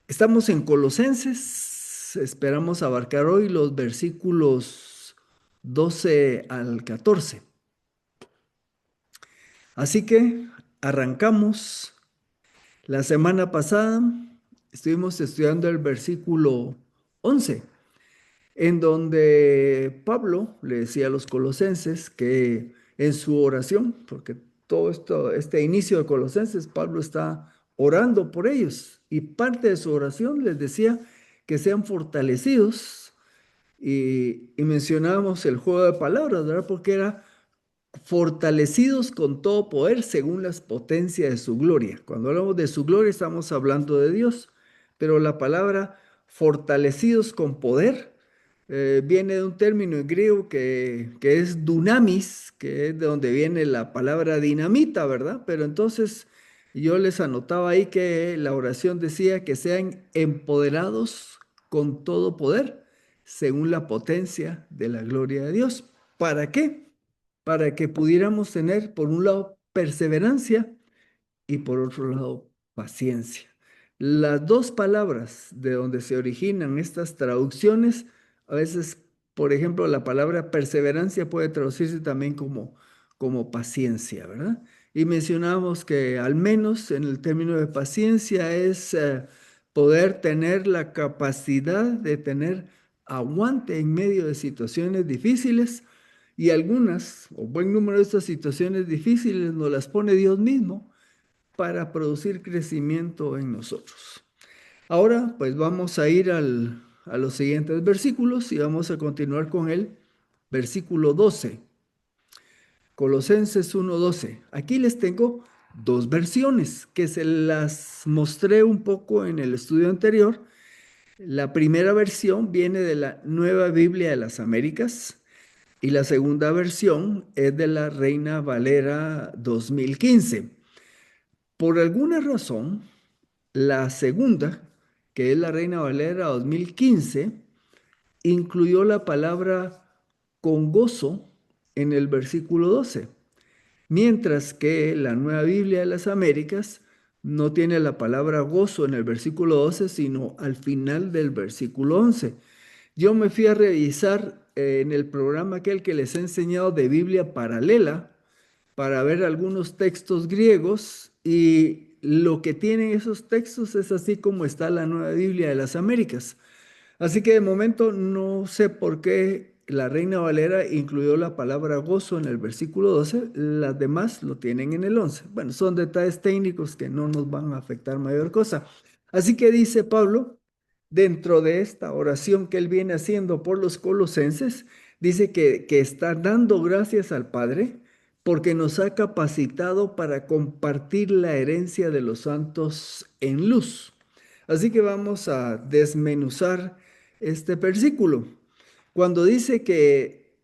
Estamos en Colosenses, esperamos abarcar hoy los versículos 12 al 14. Así que arrancamos. La semana pasada estuvimos estudiando el versículo 11, en donde Pablo le decía a los colosenses que en su oración, porque todo esto, este inicio de Colosenses, Pablo está orando por ellos y parte de su oración les decía que sean fortalecidos y mencionábamos el juego de palabras, ¿verdad? Porque era fortalecidos con todo poder según las potencias de su gloria. Cuando hablamos de su gloria estamos hablando de Dios, pero la palabra fortalecidos con poder viene de un término en griego que es dunamis, que es de donde viene la palabra dinamita, ¿verdad? Pero entonces yo les anotaba ahí que la oración decía que sean empoderados con todo poder según la potencia de la gloria de Dios. ¿Para qué? Para que pudiéramos tener, por un lado, perseverancia y por otro lado, paciencia. Las dos palabras de donde se originan estas traducciones, a veces, por ejemplo, la palabra perseverancia puede traducirse también como paciencia, ¿verdad? Y mencionamos que al menos en el término de paciencia es poder tener la capacidad de tener aguante en medio de situaciones difíciles y algunas, o buen número de estas situaciones difíciles nos las pone Dios mismo para producir crecimiento en nosotros. Ahora, pues vamos a ir a los siguientes versículos y vamos a continuar con el versículo 12. Colosenses 1:12. Aquí les tengo dos versiones que se las mostré un poco en el estudio anterior. La primera versión viene de la Nueva Biblia de las Américas y la segunda versión es de la Reina Valera 2015. Por alguna razón, la segunda, que es la Reina Valera 2015, incluyó la palabra con gozo en el versículo 12, mientras que la Nueva Biblia de las Américas no tiene la palabra gozo en el versículo 12, sino al final del versículo 11. Yo me fui a revisar en el programa aquel que les he enseñado de Biblia paralela para ver algunos textos griegos y lo que tienen esos textos es así como está la Nueva Biblia de las Américas. Así que de momento no sé por qué la Reina Valera incluyó la palabra gozo en el versículo 12, las demás lo tienen en el 11. Bueno, son detalles técnicos que no nos van a afectar mayor cosa. Así que dice Pablo, dentro de esta oración que él viene haciendo por los colosenses, dice que está dando gracias al Padre porque nos ha capacitado para compartir la herencia de los santos en luz. Así que vamos a desmenuzar este versículo. Cuando dice que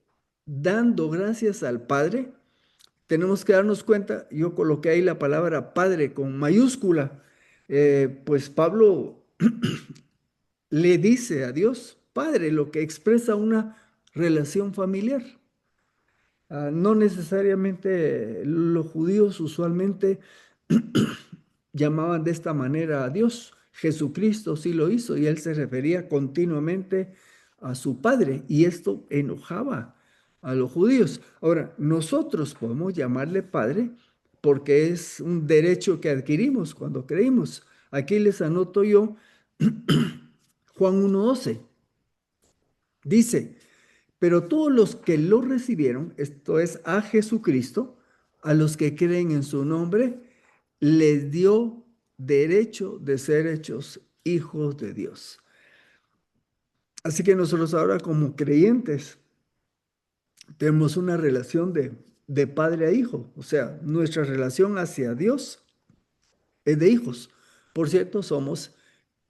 dando gracias al Padre, tenemos que darnos cuenta, yo coloqué ahí la palabra Padre con mayúscula, pues Pablo le dice a Dios Padre, lo que expresa una relación familiar. No necesariamente los judíos usualmente llamaban de esta manera a Dios. Jesucristo sí lo hizo y él se refería continuamente a su Padre y esto enojaba a los judíos. Ahora, nosotros podemos llamarle Padre porque es un derecho que adquirimos cuando creímos. Aquí les anoto yo Juan 1:12. Dice, pero todos los que lo recibieron, esto es a Jesucristo, a los que creen en su nombre, les dio derecho de ser hechos hijos de Dios. Así que nosotros ahora como creyentes tenemos una relación de padre a hijo, o sea, nuestra relación hacia Dios es de hijos. Por cierto, somos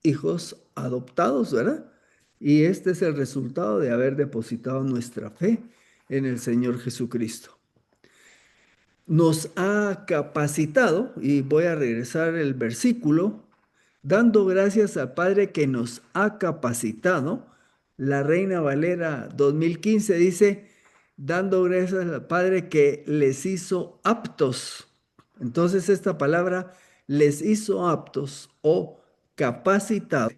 hijos adoptados, ¿verdad? Y este es el resultado de haber depositado nuestra fe en el Señor Jesucristo. Nos ha capacitado, y voy a regresar el versículo, dando gracias al Padre que nos ha capacitado. La Reina Valera 2015 dice, dando gracias al Padre que les hizo aptos. Entonces esta palabra les hizo aptos o capacitado.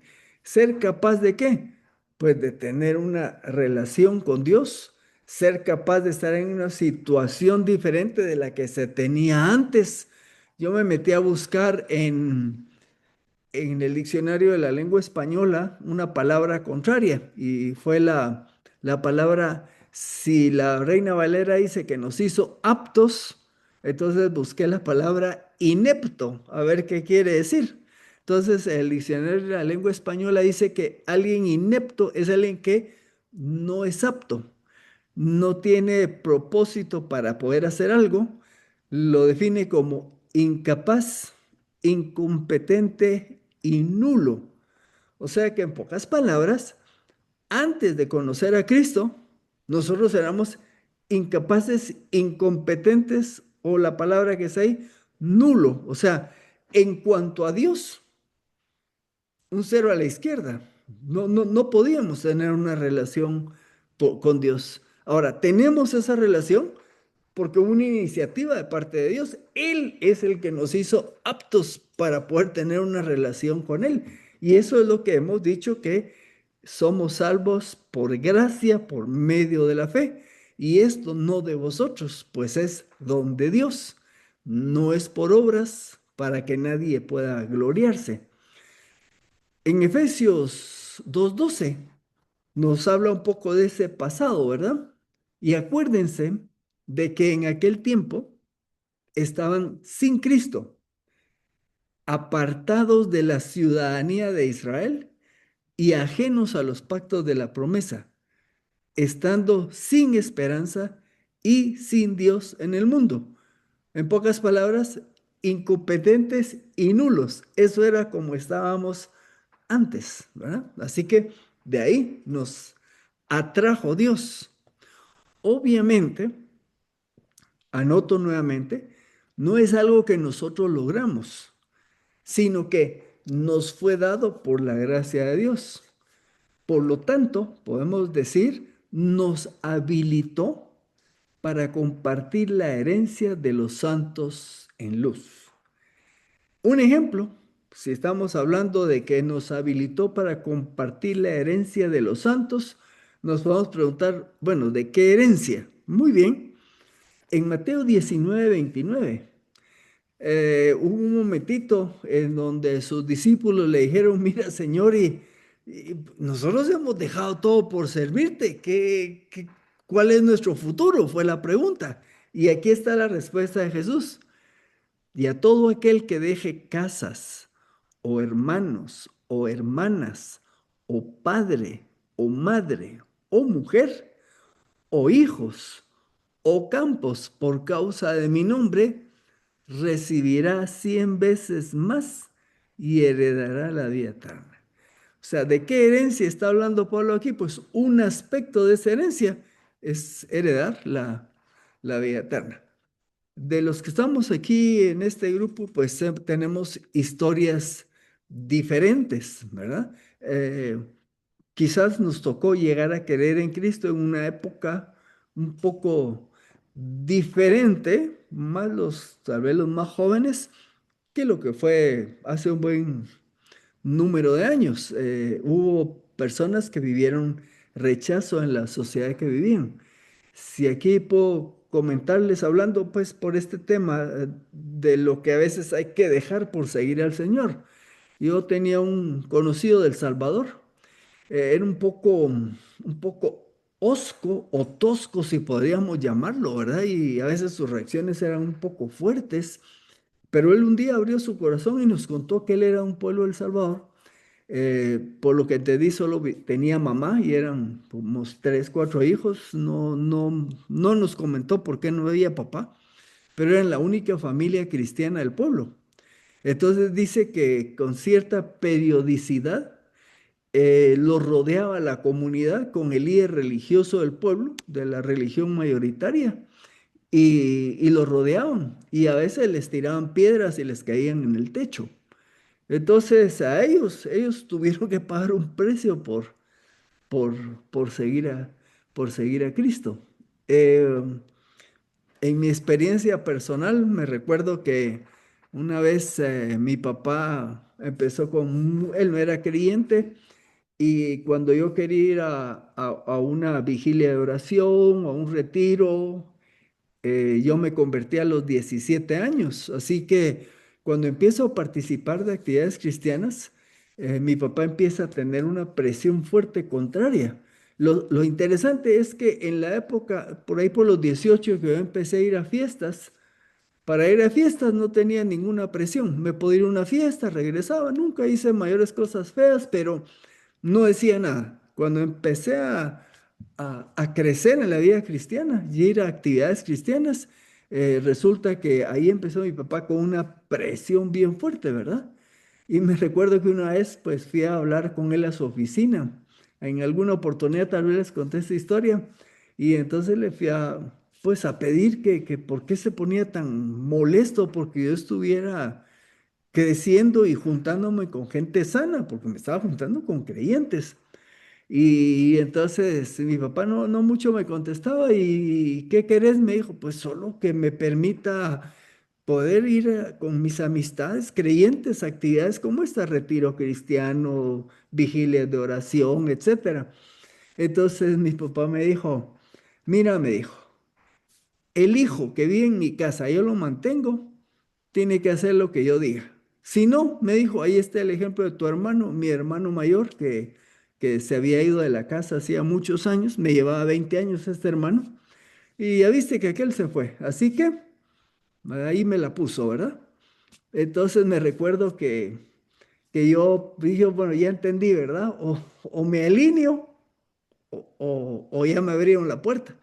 ¿Ser capaz de qué? Pues de tener una relación con Dios, ser capaz de estar en una situación diferente de la que se tenía antes. Yo me metí a buscar en el diccionario de la lengua española una palabra contraria y fue la palabra, si la Reina Valera dice que nos hizo aptos, entonces busqué la palabra inepto, a ver qué quiere decir. Entonces el diccionario de la lengua española dice que alguien inepto es alguien que no es apto, no tiene propósito para poder hacer algo, lo define como incapaz, incompetente y nulo. O sea que en pocas palabras, antes de conocer a Cristo, nosotros éramos incapaces, incompetentes o la palabra que es ahí, nulo. O sea, en cuanto a Dios, un cero a la izquierda. No podíamos tener una relación con Dios. Ahora, tenemos esa relación porque hubo una iniciativa de parte de Dios. Él es el que nos hizo aptos para poder tener una relación con Él. Y eso es lo que hemos dicho, que somos salvos por gracia, por medio de la fe. Y esto no de vosotros, pues es don de Dios. No es por obras para que nadie pueda gloriarse. En Efesios 2:12 nos habla un poco de ese pasado, ¿verdad? Y acuérdense de que en aquel tiempo estaban sin Cristo, apartados de la ciudadanía de Israel y ajenos a los pactos de la promesa, estando sin esperanza y sin Dios en el mundo. En pocas palabras, incompetentes y nulos. Eso era como estábamos antes, ¿verdad? Así que de ahí nos atrajo Dios. Obviamente, anoto nuevamente, no es algo que nosotros logramos, sino que nos fue dado por la gracia de Dios. Por lo tanto, podemos decir, nos habilitó para compartir la herencia de los santos en luz. Un ejemplo, si estamos hablando de que nos habilitó para compartir la herencia de los santos, nos podemos preguntar, bueno, ¿de qué herencia? Muy bien, en Mateo 19:29, hubo un momentito en donde sus discípulos le dijeron, mira, Señor, y nosotros hemos dejado todo por servirte. ¿Cuál es nuestro futuro? Fue la pregunta. Y aquí está la respuesta de Jesús. Y a todo aquel que deje casas, o hermanos, o hermanas, o padre, o madre, o mujer, o hijos, o campos por causa de mi nombre, recibirá 100 veces más y heredará la vida eterna. O sea, ¿de qué herencia está hablando Pablo aquí? Pues un aspecto de esa herencia es heredar la vida eterna. De los que estamos aquí en este grupo, pues tenemos historias diferentes, ¿verdad? Quizás nos tocó llegar a creer en Cristo en una época un poco diferente, más tal vez los más jóvenes, que lo que fue hace un buen número de años. Hubo personas que vivieron rechazo en la sociedad que vivían. Si aquí puedo comentarles, hablando pues por este tema de lo que a veces hay que dejar por seguir al Señor. Yo tenía un conocido del Salvador, era un poco hosco o tosco, si podríamos llamarlo, ¿verdad? Y a veces sus reacciones eran un poco fuertes, pero él un día abrió su corazón y nos contó que él era un pueblo del Salvador. Por lo que te di, solo tenía mamá y eran como 3, 4 hijos. No nos comentó por qué no había papá, pero eran la única familia cristiana del pueblo. Entonces dice que con cierta periodicidad lo rodeaba la comunidad con el líder religioso del pueblo, de la religión mayoritaria, y lo rodeaban. Y a veces les tiraban piedras y les caían en el techo. Entonces a ellos tuvieron que pagar un precio por, por seguir por seguir a Cristo. Eh, en mi experiencia personal, me recuerdo que una vez mi papá empezó él no era creyente, y cuando yo quería ir a una vigilia de oración, a un retiro, yo me convertí a los 17 años, así que cuando empiezo a participar de actividades cristianas, mi papá empieza a tener una presión fuerte contraria. Lo interesante es que en la época, por ahí por los 18 que yo empecé a ir a fiestas, para ir a fiestas no tenía ninguna presión. Me podía ir a una fiesta, regresaba, nunca hice mayores cosas feas, pero no decía nada. Cuando empecé a crecer en la vida cristiana y ir a actividades cristianas, resulta que ahí empezó mi papá con una presión bien fuerte, ¿verdad? Y me recuerdo que una vez pues fui a hablar con él a su oficina. En alguna oportunidad tal vez les conté esta historia y entonces le fui pues a pedir que por qué se ponía tan molesto porque yo estuviera creciendo y juntándome con gente sana, porque me estaba juntando con creyentes. Y entonces mi papá no mucho me contestaba y ¿qué querés? Me dijo, pues solo que me permita poder ir con mis amistades creyentes a actividades como esta, retiro cristiano, vigilias de oración, etcétera. Entonces mi papá me dijo, mira, me dijo, el hijo que vive en mi casa, yo lo mantengo, tiene que hacer lo que yo diga. Si no, me dijo, ahí está el ejemplo de tu hermano, mi hermano mayor, que se había ido de la casa hacía muchos años, me llevaba 20 años este hermano, y ya viste que aquel se fue. Así que ahí me la puso, ¿verdad? Entonces me recuerdo que yo dije, bueno, ya entendí, ¿verdad? O me alineo o ya me abrieron la puerta.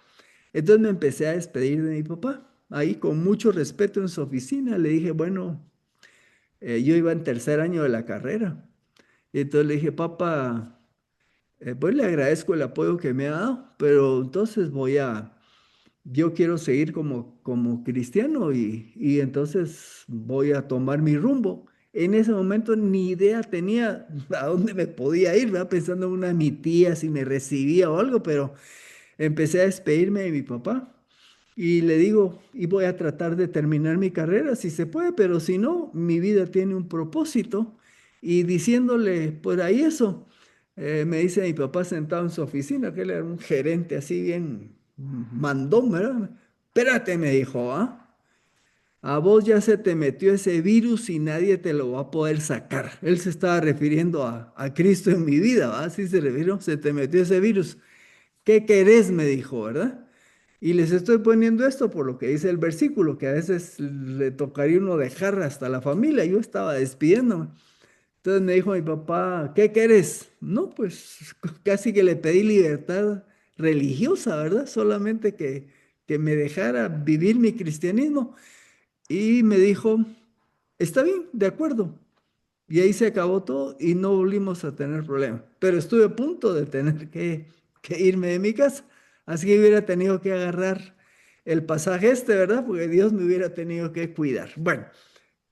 Entonces me empecé a despedir de mi papá. Ahí con mucho respeto en su oficina le dije, bueno, yo iba en tercer año de la carrera. Y entonces le dije, papá, pues le agradezco el apoyo que me ha dado, pero entonces yo quiero seguir como cristiano y entonces voy a tomar mi rumbo. En ese momento ni idea tenía a dónde me podía ir, ¿verdad? Pensando en una de mi tía, si me recibía o algo, pero empecé a despedirme de mi papá. Y le digo, y voy a tratar de terminar mi carrera si se puede, pero si no, mi vida tiene un propósito. Y diciéndole por ahí eso, me dice mi papá sentado en su oficina, que él era un gerente así bien mandón, ¿verdad? Espérate, me dijo, ¿ah? A vos ya se te metió ese virus y nadie te lo va a poder sacar. Él se estaba refiriendo a Cristo en mi vida, ¿va? Así se refirió, se te metió ese virus. ¿Qué querés? Me dijo, ¿verdad? Y les estoy poniendo esto por lo que dice el versículo, que a veces le tocaría uno dejar hasta la familia. Yo estaba despidiéndome. Entonces me dijo mi papá, ¿qué querés? No, pues casi que le pedí libertad religiosa, ¿verdad? Solamente que me dejara vivir mi cristianismo. Y me dijo, está bien, de acuerdo. Y ahí se acabó todo y no volvimos a tener problemas. Pero estuve a punto de tener que irme de mi casa. Así que hubiera tenido que agarrar el pasaje este, ¿verdad? Porque Dios me hubiera tenido que cuidar. Bueno,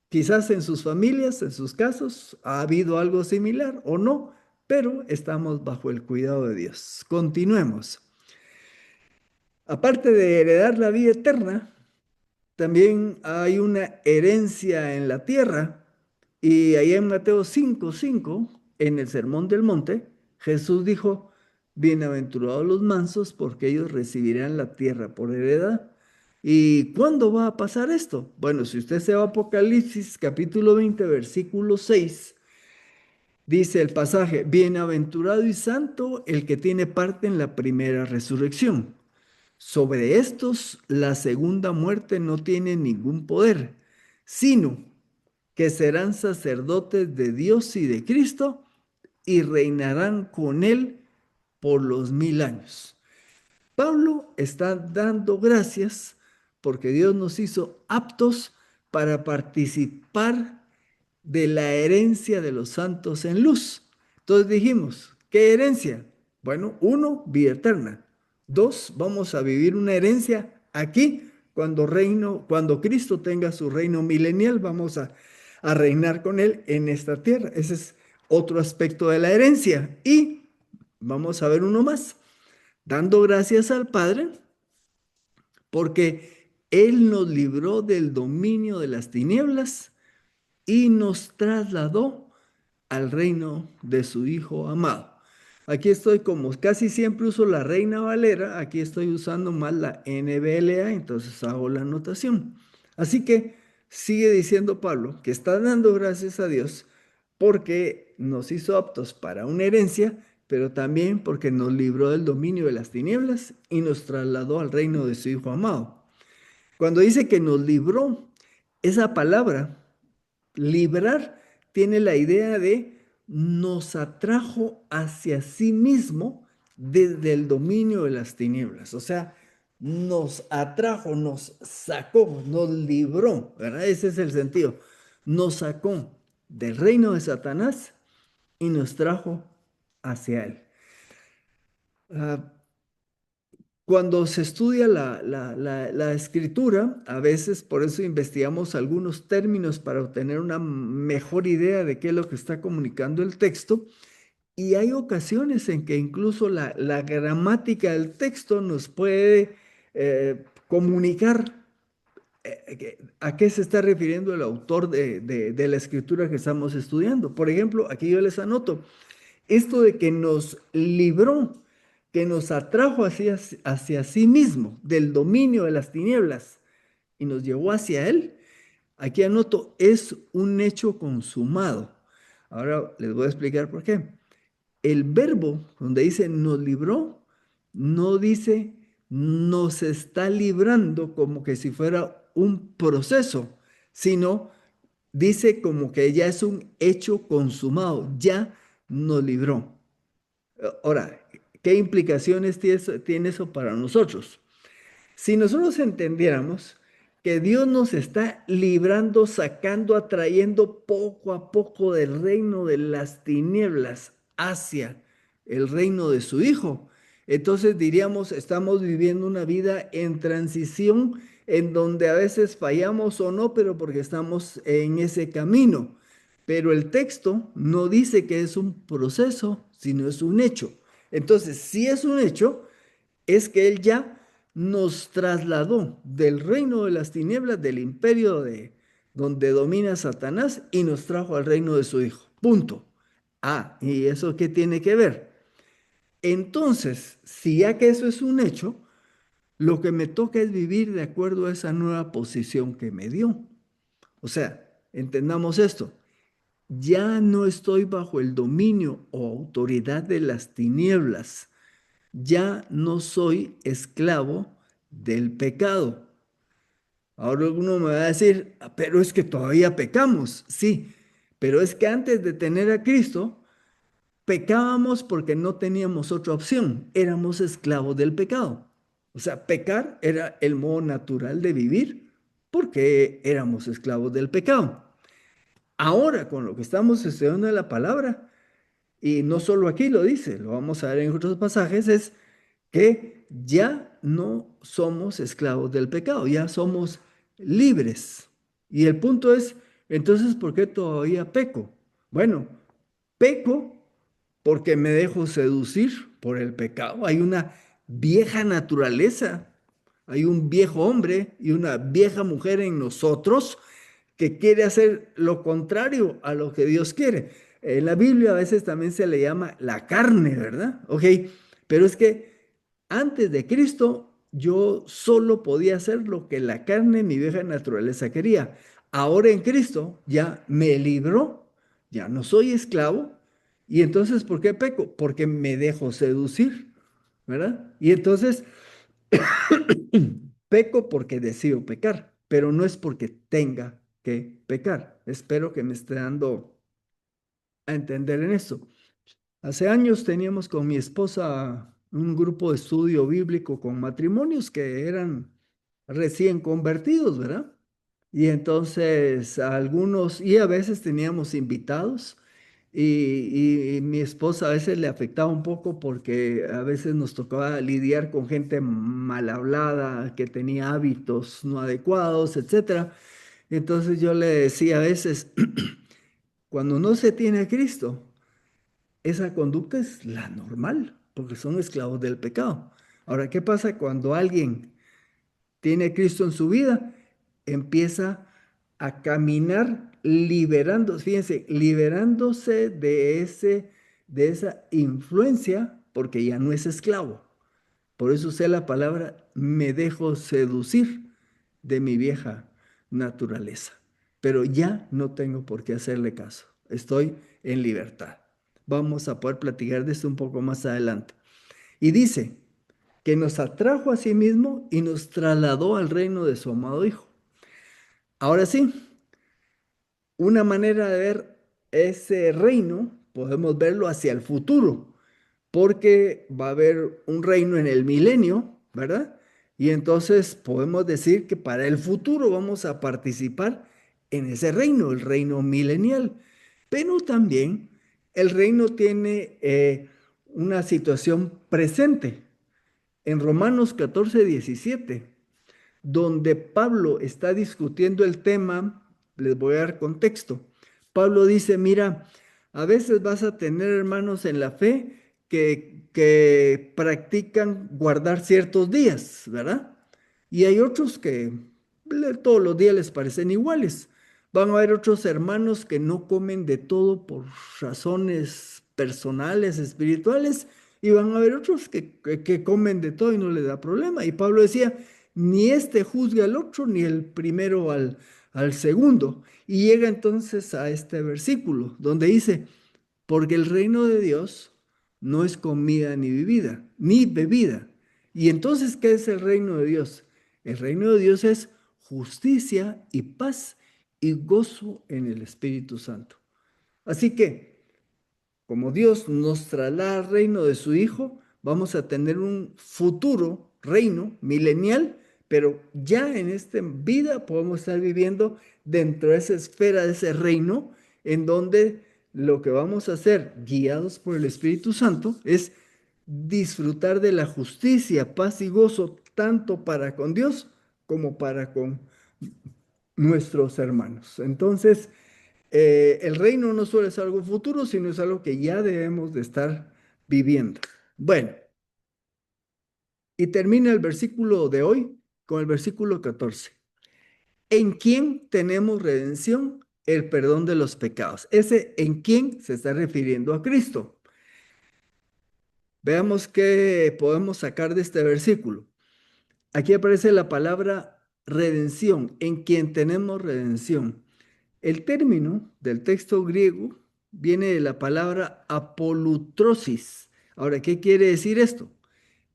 quizás en sus familias, en sus casos, ha habido algo similar o no, pero estamos bajo el cuidado de Dios. Continuemos. Aparte de heredar la vida eterna, también hay una herencia en la tierra y ahí en Mateo 5:5, en el Sermón del Monte, Jesús dijo, bienaventurados los mansos porque ellos recibirán la tierra por heredad. ¿Y cuándo va a pasar esto? Bueno, si usted se va a Apocalipsis capítulo 20, versículo 6, dice el pasaje, bienaventurado y santo el que tiene parte en la primera resurrección. Sobre estos, la segunda muerte no tiene ningún poder, sino que serán sacerdotes de Dios y de Cristo y reinarán con él por los 1000 años. Pablo está dando gracias porque Dios nos hizo aptos para participar de la herencia de los santos en luz. Entonces dijimos, ¿qué herencia? Bueno, uno, vida eterna. Dos, vamos a vivir una herencia aquí cuando Cristo tenga su reino milenial, vamos a reinar con él en esta tierra. Ese es otro aspecto de la herencia. Y vamos a ver uno más, dando gracias al Padre porque Él nos libró del dominio de las tinieblas y nos trasladó al reino de su Hijo amado. Aquí estoy, como casi siempre uso la Reina Valera, aquí estoy usando más la NBLA, entonces hago la anotación. Así que sigue diciendo Pablo que está dando gracias a Dios porque nos hizo aptos para una herencia, pero también porque nos libró del dominio de las tinieblas y nos trasladó al reino de su Hijo amado. Cuando dice que nos libró, esa palabra librar tiene la idea de nos atrajo hacia sí mismo desde el dominio de las tinieblas. O sea, nos atrajo, nos sacó, nos libró, ¿verdad? Ese es el sentido. Nos sacó del reino de Satanás y nos trajo hacia él. Ah, Cuando se estudia la escritura, a veces por eso investigamos algunos términos para obtener una mejor idea de qué es lo que está comunicando el texto. Y hay ocasiones en que incluso la gramática del texto nos puede comunicar a qué se está refiriendo el autor de la escritura que estamos estudiando. Por ejemplo, aquí yo les anoto, esto de que nos libró, que nos atrajo hacia sí mismo, del dominio de las tinieblas y nos llevó hacia él, aquí anoto, es un hecho consumado. Ahora les voy a explicar por qué. El verbo donde dice nos libró, no dice nos está librando como que si fuera un proceso, sino dice como que ya es un hecho consumado, ya nos libró. Ahora, ¿qué implicaciones tiene eso para nosotros? Si nosotros entendiéramos que Dios nos está librando, sacando, atrayendo poco a poco del reino de las tinieblas hacia el reino de su Hijo, entonces diríamos, estamos viviendo una vida en transición en donde a veces fallamos o no, pero porque estamos en ese camino. Pero el texto no dice que es un proceso, sino es un hecho. Entonces, si es un hecho, es que Él ya nos trasladó del reino de las tinieblas, del imperio de donde domina Satanás y nos trajo al reino de su Hijo. Punto. Ah, ¿y eso qué tiene que ver? Entonces, si ya que eso es un hecho, lo que me toca es vivir de acuerdo a esa nueva posición que me dio. O sea, entendamos esto. Ya no estoy bajo el dominio o autoridad de las tinieblas, ya no soy esclavo del pecado. Ahora uno me va a decir, "Ah, pero es que todavía pecamos". Sí, pero es que antes de tener a Cristo, pecábamos porque no teníamos otra opción. Éramos esclavos del pecado. O sea, pecar era el modo natural de vivir porque éramos esclavos del pecado. Ahora, con lo que estamos estudiando de la palabra, y no solo aquí lo dice, lo vamos a ver en otros pasajes, es que ya no somos esclavos del pecado, ya somos libres. Y el punto es, entonces, ¿por qué todavía peco? Bueno, peco porque me dejo seducir por el pecado. Hay una vieja naturaleza, hay un viejo hombre y una vieja mujer en nosotros que quiere hacer lo contrario a lo que Dios quiere. En la Biblia a veces también se le llama la carne, ¿verdad? Ok, pero es que antes de Cristo yo solo podía hacer lo que la carne, mi vieja naturaleza quería. Ahora en Cristo ya me libró, ya no soy esclavo. Y entonces, ¿por qué peco? Porque me dejo seducir, ¿verdad? Y entonces peco porque decido pecar, pero no es porque tenga que pecar. Espero que me esté dando a entender en esto. Hace años teníamos con mi esposa un grupo de estudio bíblico con matrimonios que eran recién convertidos, ¿verdad? Y entonces algunos, y a veces teníamos invitados, y mi esposa a veces le afectaba un poco porque a veces nos tocaba lidiar con gente mal hablada, que tenía hábitos no adecuados, etcétera. Entonces yo le decía a veces, cuando no se tiene a Cristo, esa conducta es la normal, porque son esclavos del pecado. Ahora, ¿qué pasa cuando alguien tiene a Cristo en su vida? Empieza a caminar liberando, fíjense, liberándose de esa influencia, porque ya no es esclavo. Por eso usé la palabra, me dejo seducir de mi vieja naturaleza. Pero ya no tengo por qué hacerle caso. Estoy en libertad. Vamos a poder platicar de esto un poco más adelante. Y dice que nos atrajo a sí mismo y nos trasladó al reino de su amado Hijo. Ahora sí, una manera de ver ese reino, podemos verlo hacia el futuro, porque va a haber un reino en el milenio, ¿verdad? Y entonces podemos decir que para el futuro vamos a participar en ese reino, el reino milenial. Pero también el reino tiene una situación presente. En Romanos 14:17, donde Pablo está discutiendo el tema, les voy a dar contexto. Pablo dice, mira, a veces vas a tener hermanos en la fe que practican guardar ciertos días, ¿verdad? Y hay otros que todos los días les parecen iguales. Van a haber otros hermanos que no comen de todo por razones personales, espirituales, y van a haber otros que comen de todo y no les da problema. Y Pablo decía, ni este juzga al otro, ni el primero al segundo. Y llega entonces a este versículo donde dice, porque el reino de Dios no es comida ni bebida, ni bebida. Y entonces, ¿qué es el reino de Dios? El reino de Dios es justicia y paz y gozo en el Espíritu Santo. Así que como Dios nos traslada al reino de su Hijo, vamos a tener un futuro reino milenial, pero ya en esta vida podemos estar viviendo dentro de esa esfera de ese reino, en donde lo que vamos a hacer, guiados por el Espíritu Santo, es disfrutar de la justicia, paz y gozo, tanto para con Dios como para con nuestros hermanos. Entonces, el reino no solo es algo futuro, sino es algo que ya debemos de estar viviendo. Bueno, y termina el versículo de hoy con el versículo 14. ¿En quién tenemos redención? El perdón de los pecados. Ese en quién se está refiriendo a Cristo. Veamos qué podemos sacar de este versículo. Aquí aparece la palabra redención, en quien tenemos redención. El término del texto griego viene de la palabra apolutrosis. Ahora, ¿qué quiere decir esto?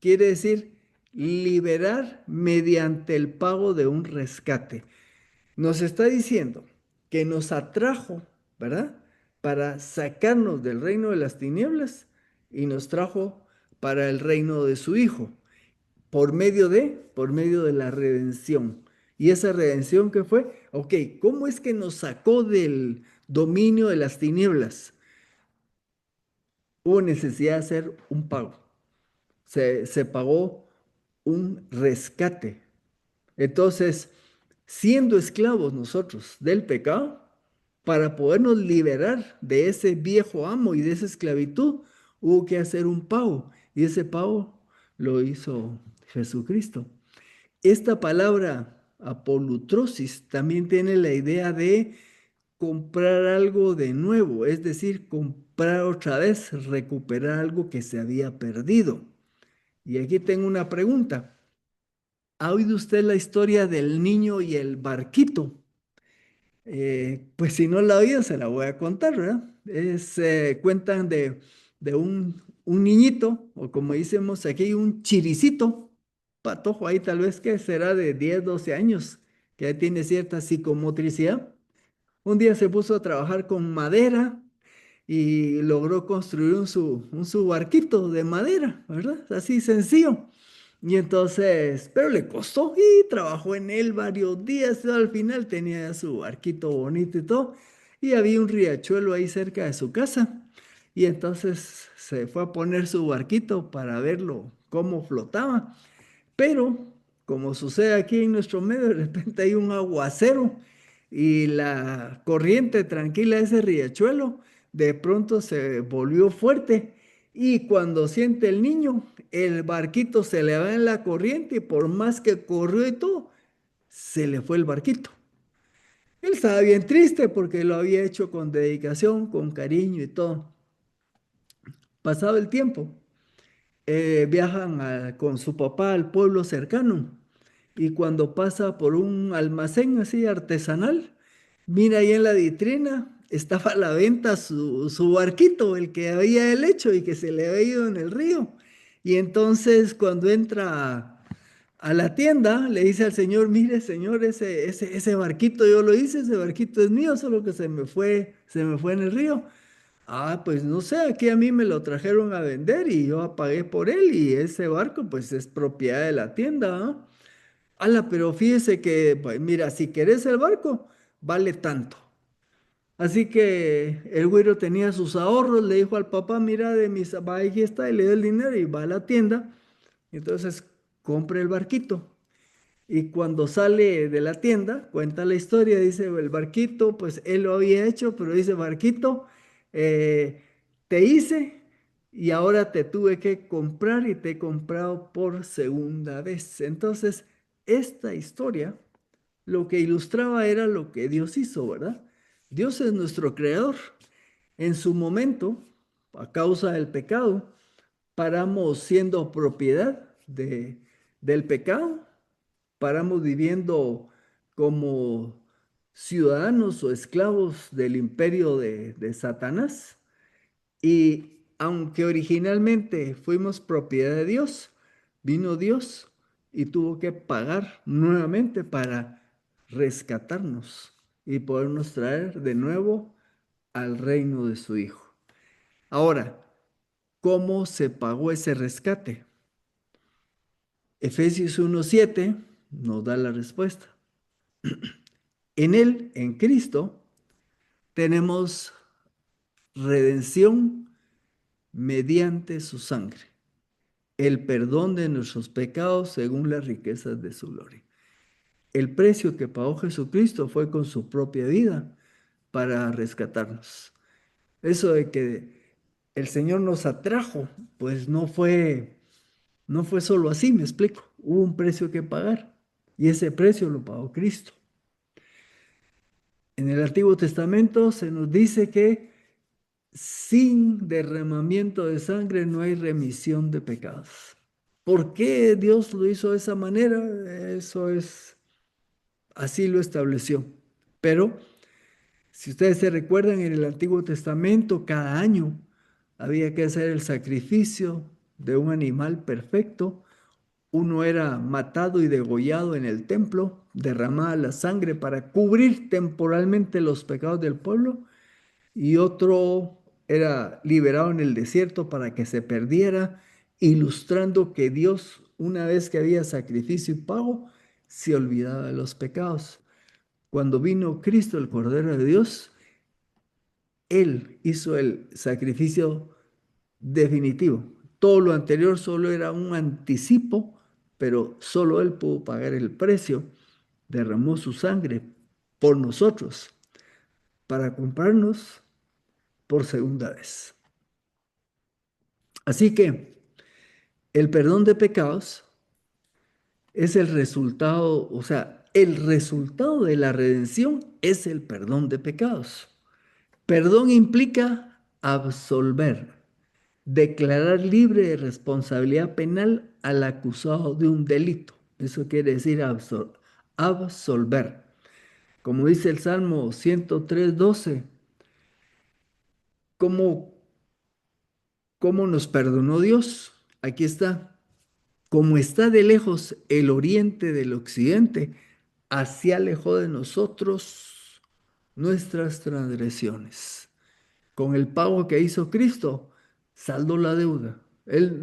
Quiere decir liberar mediante el pago de un rescate. Nos está diciendo que nos atrajo, ¿verdad? Para sacarnos del reino de las tinieblas y nos trajo para el reino de su Hijo por medio de la redención. Y esa redención que fue, ok, ¿cómo es que nos sacó del dominio de las tinieblas? Hubo necesidad de hacer un pago. Se pagó un rescate. Entonces, siendo esclavos nosotros del pecado, para podernos liberar de ese viejo amo y de esa esclavitud, hubo que hacer un pago. Y ese pago lo hizo Jesucristo. Esta palabra apolutrosis también tiene la idea de comprar algo de nuevo, es decir, comprar otra vez, recuperar algo que se había perdido. Y aquí tengo una pregunta. ¿Ha oído usted la historia del niño y el barquito? Pues si no la ha oído, se la voy a contar, ¿verdad? Cuentan de un niñito, o como decimos aquí, un chiricito, patojo ahí tal vez que será de 10 12 años, que ya tiene cierta psicomotricidad. Un día se puso a trabajar con madera y logró construir un su barquito de madera, ¿verdad? Así sencillo. Y entonces, pero le costó y trabajó en él varios días. Y al final tenía su barquito bonito y todo. Y había un riachuelo ahí cerca de su casa. Y entonces se fue a poner su barquito para verlo cómo flotaba. Pero, como sucede aquí en nuestro medio, de repente hay un aguacero y la corriente tranquila de ese riachuelo de pronto se volvió fuerte y cuando siente el niño, el barquito se le va en la corriente y por más que corrió y todo, se le fue el barquito. Él estaba bien triste porque lo había hecho con dedicación, con cariño y todo. Pasado el tiempo, viajan con su papá al pueblo cercano y cuando pasa por un almacén así artesanal, mira ahí en la vitrina, estaba a la venta su barquito, el que había él hecho y que se le había ido en el río. Y entonces cuando entra a la tienda, le dice al señor, mire señor, ese barquito yo lo hice, ese barquito es mío, solo que se me fue en el río. Ah, pues no sé, aquí a mí me lo trajeron a vender y yo pagué por él y ese barco pues es propiedad de la tienda, ¿no? Ala, pero fíjese que, pues, mira, si querés el barco, vale tanto. Así que el güiro tenía sus ahorros, le dijo al papá, mira, de mis, va, aquí está, y le dio el dinero y va a la tienda. Y entonces compra el barquito. Y cuando sale de la tienda, cuenta la historia, dice, el barquito, pues él lo había hecho, pero dice, barquito, eh, te hice y ahora te tuve que comprar y te he comprado por segunda vez. Entonces, esta historia lo que ilustraba era lo que Dios hizo, ¿verdad? Dios es nuestro creador. En su momento, a causa del pecado, paramos siendo propiedad del pecado, paramos viviendo como ciudadanos o esclavos del imperio de Satanás. Y aunque originalmente fuimos propiedad de Dios, vino Dios y tuvo que pagar nuevamente para rescatarnos y podernos traer de nuevo al reino de su Hijo. Ahora, ¿cómo se pagó ese rescate? Efesios 1:7 nos da la respuesta. En Él, en Cristo, tenemos redención mediante su sangre, el perdón de nuestros pecados según las riquezas de su gloria. El precio que pagó Jesucristo fue con su propia vida para rescatarnos. Eso de que el Señor nos atrajo, pues no fue solo así, me explico. Hubo un precio que pagar y ese precio lo pagó Cristo. En el Antiguo Testamento se nos dice que sin derramamiento de sangre no hay remisión de pecados. ¿Por qué Dios lo hizo de esa manera? Eso es, así lo estableció. Pero si ustedes se recuerdan, en el Antiguo Testamento cada año había que hacer el sacrificio de un animal perfecto. Uno era matado y degollado en el templo, derramada la sangre para cubrir temporalmente los pecados del pueblo, y otro era liberado en el desierto para que se perdiera, ilustrando que Dios, una vez que había sacrificio y pago, se olvidaba de los pecados. Cuando vino Cristo, el Cordero de Dios, Él hizo el sacrificio definitivo. Todo lo anterior solo era un anticipo, pero solo Él pudo pagar el precio. Derramó su sangre por nosotros para comprarnos por segunda vez. Así que el perdón de pecados es el resultado, o sea, el resultado de la redención es el perdón de pecados. Perdón implica absolver, declarar libre de responsabilidad penal al acusado de un delito. Eso quiere decir absolver. Como dice el Salmo 103:12, ¿cómo, cómo nos perdonó Dios? Aquí está. Como está de lejos el oriente del occidente, así alejó de nosotros nuestras transgresiones. Con el pago que hizo Cristo, saldó la deuda. El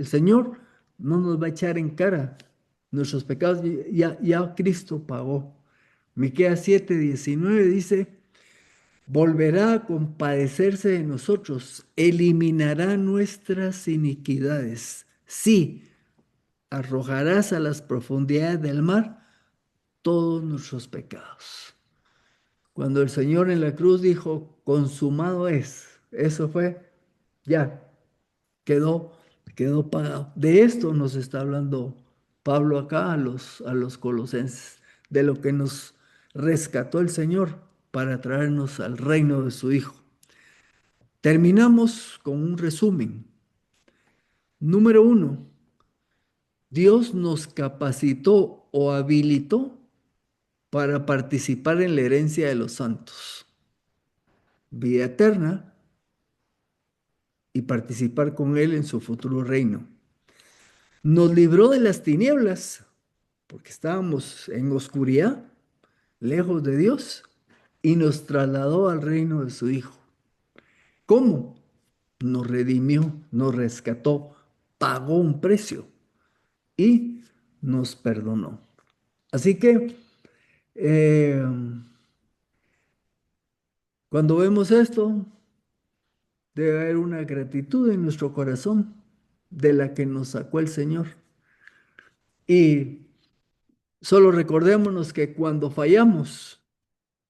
Señor no nos va a echar en cara nuestros pecados, ya Cristo pagó. Miqueas 7:19 dice, volverá a compadecerse de nosotros, eliminará nuestras iniquidades. Sí, arrojarás a las profundidades del mar todos nuestros pecados. Cuando el Señor en la cruz dijo, consumado es, eso fue, ya, quedó, quedó pagado. De esto nos está hablando Pablo acá a los colosenses, de lo que nos rescató el Señor para traernos al reino de su Hijo. Terminamos con un resumen. Número uno, Dios nos capacitó o habilitó para participar en la herencia de los santos, vida eterna y participar con Él en su futuro reino. Nos libró de las tinieblas, porque estábamos en oscuridad, lejos de Dios, y nos trasladó al reino de su Hijo. ¿Cómo? Nos redimió, nos rescató, pagó un precio y nos perdonó. Así que eh, cuando vemos esto, debe haber una gratitud en nuestro corazón de la que nos sacó el Señor. Y solo recordémonos que cuando fallamos,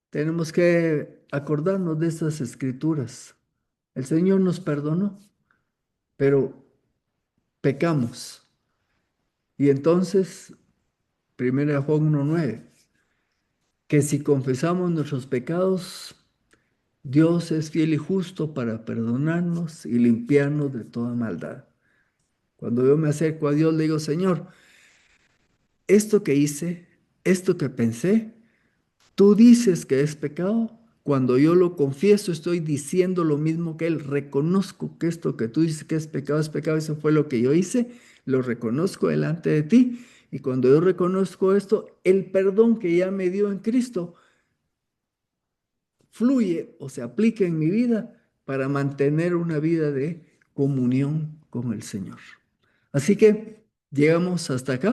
tenemos que acordarnos de estas escrituras. El Señor nos perdonó, pero pecamos. Y entonces, 1 Juan 1:9, que si confesamos nuestros pecados, Dios es fiel y justo para perdonarnos y limpiarnos de toda maldad. Cuando yo me acerco a Dios, le digo, Señor, esto que hice, esto que pensé, tú dices que es pecado. Cuando yo lo confieso, estoy diciendo lo mismo que Él. Reconozco que esto que tú dices que es pecado, eso fue lo que yo hice, lo reconozco delante de ti. Y cuando yo reconozco esto, el perdón que ya me dio en Cristo fluye o se aplica en mi vida para mantener una vida de comunión con el Señor. Así que llegamos hasta acá.